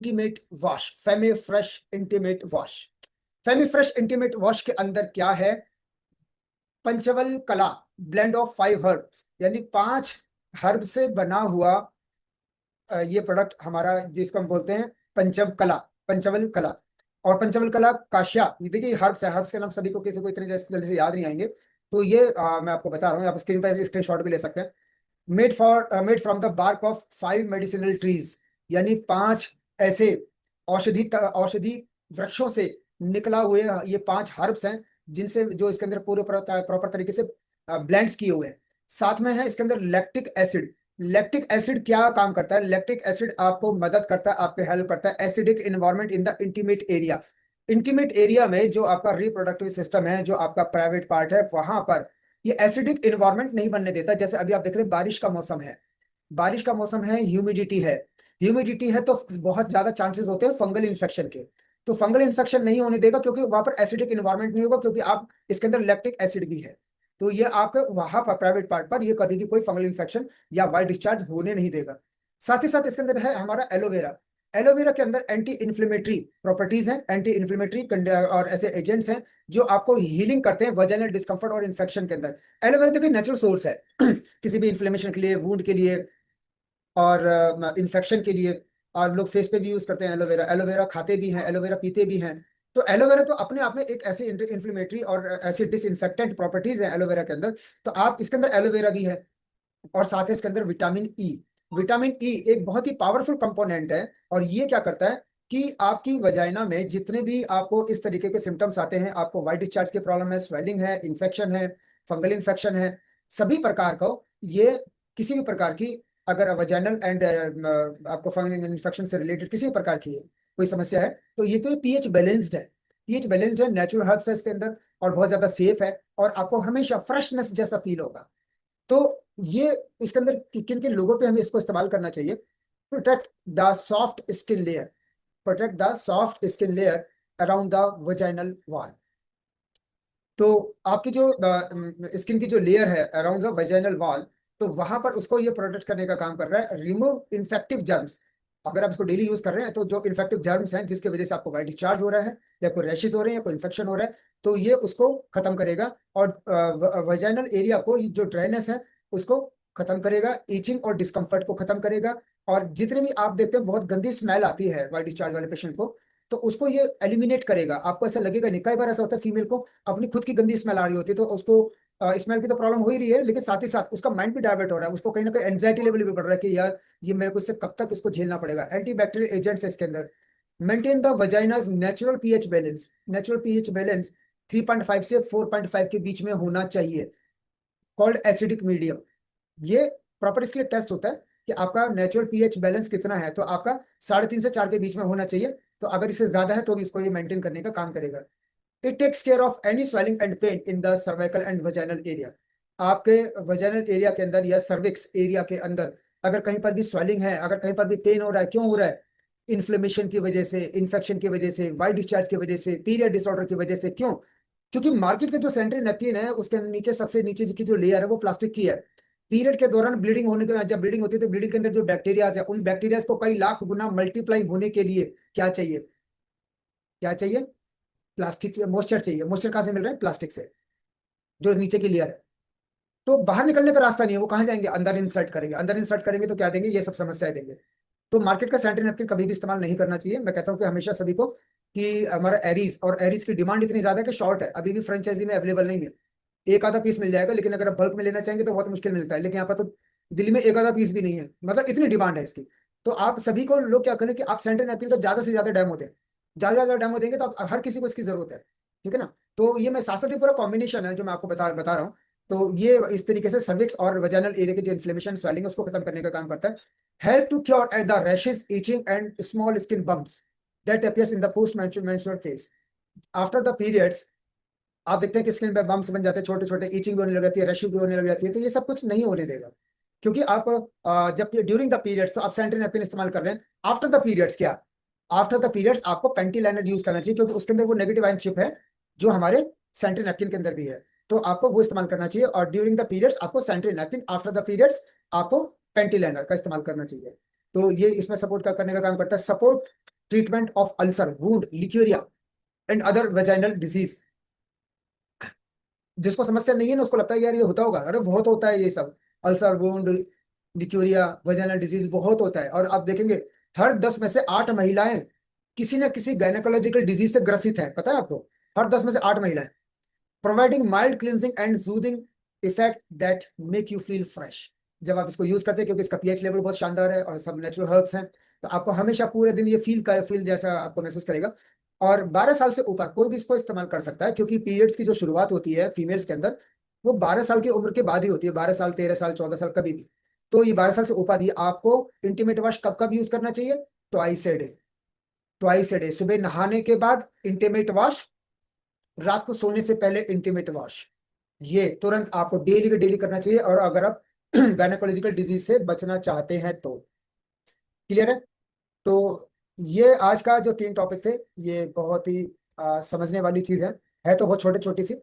Intimate wash, Femi fresh intimate wash. Femi fresh intimate wash के अंदर क्या है? पंचवल कला, ब्लेंड ऑफ 5 हर्ब्स, यानी 5 हर्ब से बना हुआ ये प्रोडक्ट हमारा, जिसको हम बोलते हैं पंचव कला, पंचवल कला। और पंचवल कला काश्या, ये देखिए हर्ब्स है, हर्ब्स के नाम सभी को किसी को इतने जल्दी से याद नहीं आएंगे। तो ये मैं आपको बता रहा हूँ, आप स्क्रीन पर स्क्रीनशॉट भी ले सकते हैं। Made from the bark of 5 medicinal trees, यानी 5 ऐसे औषधि वृक्षों से निकला हुए ये 5 हर्ब्स हैं, जिनसे जो इसके अंदर पूरे प्रॉपर तरीके से ब्लेंड्स किए हुए हैं। साथ में है इसके अंदर लैक्टिक एसिड। लैक्टिक एसिड क्या काम करता है? लैक्टिक एसिड आपको मदद करता है, आपके हेल्प करता है acidic environment in the intimate area. Intimate area में जो आपका रिप्रोडक्टिव सिस्टम है, जो आपका प्राइवेट पार्ट है, वहां पर ये एसिडिक इन्वायरमेंट नहीं बनने देता। जैसे अभी आप देख रहे हैं बारिश का मौसम है, बारिश का मौसम है, ह्यूमिडिटी है, तो बहुत ज्यादा चांसेस होते हैं फंगल इन्फेक्शन के। तो फंगल इन्फेक्शन नहीं होने देगा, क्योंकि वहां पर एसिडिक इन्वायरमेंट नहीं होगा, क्योंकि आप इसके अंदर लैक्टिक एसिड भी है। तो ये आपके वहां पर प्राइवेट पार्ट पर ये कभी भी कोई फंगल इन्फेक्शन या वाइट डिस्चार्ज होने नहीं देगा। साथ ही साथ इसके अंदर है हमारा एलोवेरा। एलोवेरा के अंदर एंटी इन्फ्लेमेटरी प्रॉपर्टीज हैं, एंटी इन्फ्लेमेटरी और ऐसे एजेंट्स हैं जो आपको हीलिंग करते हैं वजाइनल डिस्कम्फर्ट और इन्फेक्शन के अंदर। एलोवेरा देखिए नेचुरल सोर्स है किसी भी इन्फ्लेमेशन के लिए, वुंड के लिए, और इन्फेक्शन के लिए। और लोग फेस पे भी यूज करते हैं एलोवेरा, एलोवेरा खाते भी हैं, एलोवेरा पीते भी हैं। तो एलोवेरा तो अपने आप में एक ऐसी इन्फ्लेमेटरी और ऐसी डिसइंफेक्टेंट प्रॉपर्टीज है एलोवेरा के अंदर। तो आप इसके अंदर एलोवेरा भी है। और साथ ही इसके अंदर विटामिन ई, विटामिन ई एक बहुत ही पावरफुल कंपोनेंट है। और ये क्या करता है कि आपकी वजाइना में जितने भी आपको इस तरीके के सिम्टम्स आते हैं, आपको वाइट डिस्चार्ज की प्रॉब्लम है, स्वेलिंग है, इन्फेक्शन है, फंगल इन्फेक्शन है, सभी प्रकार का ये, किसी भी प्रकार की अगर वजाइनल एंड आपको फंगल इन्फेक्शन से रिलेटेड किसी भी प्रकार की कोई समस्या है, तो ये तो पीएच बैलेंस्ड है, पीएच बैलेंस्ड है, नेचुरल हर्ब्स है इसके अंदर, और बहुत ज्यादा सेफ है, और आपको हमेशा फ्रेशनेस जैसा फील होगा। तो ये इसके अंदर किन किन लोगों पे हमें इसको इस्तेमाल करना चाहिए? Protect the soft skin layer, protect the soft skin layer around the vaginal wall. तो आपकी जो स्किन की जो लेयर है अराउंड द वजाइनल वॉल, तो वहां पर उसको ये प्रोटेक्ट करने का काम कर रहा है, रिमूव इन्फेक्टिव जर्म्स। अगर आप इसको डेली यूज कर रहे हैं, तो जो इन्फेक्टिव जर्म्स हैं जिसकी वजह से आपको वाइट डिस्चार्ज हो रहा है, या कोई रैशेज हो रहे हैं, या कोई इन्फेक्शन हो रहा है, तो ये उसको खत्म करेगा। और वजाइनल एरिया को जो ड्राइनेस है उसको खत्म करेगा, ईचिंग और डिस्कम्फर्ट को खत्म करेगा। और जितने भी आप देखते हैं बहुत गंदी स्मेल आती है वाइट डिस्चार्ज वाले पेशेंट को, तो उसको ये एलिमिनेट करेगा। आपको ऐसा लगेगा नहीं, कई बार ऐसा होता है फीमेल को अपनी खुद की गंदी स्मेल आ रही होती है, तो उसको स्मेल की तो प्रॉब्लम हो ही रही है, लेकिन साथ ही साथ उसका माइंड भी डाइवर्ट हो रहा है, उसको कहीं ना कहीं एंजाइटी लेवल भी बढ़ रहा है कि यार ये मेरे को इससे कब तक इसको झेलना पड़ेगा। एंटी बैक्टीरियल एजेंट्स है इसके अंदर। Maintain the vagina's natural pH balance, natural pH balance 3.5 से 4.5 के बीच में होना चाहिए, कॉल्ड एसिडिक मीडियम। ये प्रॉपर इसके लिए टेस्ट होता है कि आपका नेचुरल पीएच बैलेंस कितना है, तो आपका 3.5 से 4 के बीच में होना चाहिए। तो अगर इससे ज्यादा है तो भी इसको ये मेंटेन करने का काम करेगा। It takes care of any swelling and pain in the cervical and vaginal area. आपके वजाइनल एरिया के अंदर या सर्विक्स एरिया के अंदर अगर कहीं पर भी स्वेलिंग है, अगर कहीं पर भी पेन हो रहा है, क्यों हो रहा है? इन्फ्लेमेशन की वजह से, इन्फेक्शन की वजह से, वाइट डिस्चार्ज की वजह से, पीरियड डिसऑर्डर की वजह से। क्यों? क्योंकि मार्केट के जो सैनिटरी नैपकिन है उसके नीचे सबसे नीचे की जो लेयर है वो प्लास्टिक की है। पीरियड के दौरान ब्लीडिंग होने के, जब ब्लीडिंग होती है तो ब्लीडिंग के अंदर जो बैक्टीरियाज है, उन बैक्टीरियाज को कई लाख गुना मल्टीप्लाई होने के लिए क्या चाहिए? क्या चाहिए? प्लास्टिक, मॉइस्चर चाहिए। मॉइस्चर कहाँ से मिल रहा है? प्लास्टिक से, जो नीचे की लेयर है। तो बाहर निकलने का रास्ता नहीं है, वो कहाँ जाएंगे? अंदर इंसर्ट करेंगे, अंदर इंसर्ट करेंगे तो क्या देंगे? ये सब समस्याएं देंगे। तो मार्केट का सैनिटरी नैपकिन कभी भी इस्तेमाल नहीं करना चाहिए। मैं कहता हूँ कि हमेशा सभी को, कि हमारा एरीज, और एरीज की डिमांड इतनी ज्यादा है कि शॉर्ट है, अभी भी फ्रेंचाइजी में अवेलेबल नहीं है। एक आधा पीस मिल जाएगा, लेकिन अगर आप बल्क में लेना चाहेंगे तो बहुत मुश्किल मिलता है। लेकिन यहाँ पर तो दिल्ली में एक आधा पीस भी नहीं है, मतलब इतनी डिमांड है इसकी। तो आप सभी को लोग क्या करें कि आप सैनिटरी नैपकिन का ज्यादा से ज्यादा डेमो दें, ज्यादा से ज्यादा डेमो देंगे तो आप हर किसी को इसकी जरूरत है। ठीक है ना? तो ये मैं साथ साथ ही पूरा कॉम्बिनेशन है जो मैं आपको बता रहा हूँ। तो ये इस तरीके से सर्विक्स और वजाइनल एरिया की जो इन्फ्लेमेशन स्वेलिंग है उसको खत्म करने का काम करता है। Help to cure at the rashes, itching and small skin bumps that appears in the post menstrual phase. After the periods आप देखते हैं कि स्किन पे बम्प्स बन जाते हैं, छोटे छोटे, ईचिंग भी होने लग जाती है, रशिंग भी होने लग जाती है। तो ये सब कुछ नहीं होने देगा, क्योंकि आप जब ड्यूरिंग द पीरियड्स तो आप सैनिटरी नैपकिन इस्तेमाल कर रहे हैं। आफ्टर द पीरियड्स क्या? आफ्टर द पीरियड्स आपको पेंटी लाइनर यूज करना चाहिए, क्योंकि उसके अंदर वो नेगेटिव आयन चिप है जो हमारे सैनिटरी नैपकिन के अंदर भी है। तो आपको वो इस्तेमाल करना चाहिए। और ड्यूरिंग द पीरियड्स आपको sanitary napkin, after the periods आपको पेंटी लाइनर का इस्तेमाल करना चाहिए। तो ये इसमें सपोर्ट करने का काम करता है। Support treatment of ulcer, wound, leucorrhoea and other vaginal disease. जिसको समस्या नहीं है ना, उसको लगता है यार ये होता होगा, अरे बहुत होता है ये सब, अल्सर, वुंड, लिक्यूरिया, वेजाइनल डिजीज बहुत होता है। और आप देखेंगे हर 10 में से 8 महिलाएं किसी न किसी गायनेकोलॉजिकल डिजीज से ग्रसित है, पता है आपको? हर 10 में से 8 महिलाएं। Providing mild cleansing and soothing effect that make you feel fresh. जब आप इसको यूज करते हैं, क्योंकि इसका पीएच लेवल बहुत शानदार है और सब नेचुरल हर्ब्स हैं, तो आपको हमेशा पूरे दिन ये फील जैसा आपको महसूस करेगा। और 12 साल से ऊपर कोई भी इसको इस्तेमाल कर सकता है, क्योंकि पीरियड्स की जो शुरुआत होती है फीमेल्स के अंदर, वो 12 साल की उम्र के बाद ही होती है। 12 साल, 13 साल, 14 साल, कभी भी। तो ये 12 साल से ऊपर, ये आपको इंटीमेट वॉश कब कब यूज करना चाहिए? Twice a day. Twice a day, सुबह नहाने के बाद इंटीमेट वॉश, रात को सोने से पहले इंटीमेट वॉश। ये तुरंत आपको डेली के डेली करना चाहिए, और अगर आप गायनेकोलॉजिकल डिजीज से बचना चाहते हैं तो। क्लियर है? तो ये आज का जो 3 टॉपिक थे, ये बहुत ही समझने वाली चीज है तो बहुत छोटी छोटी सी।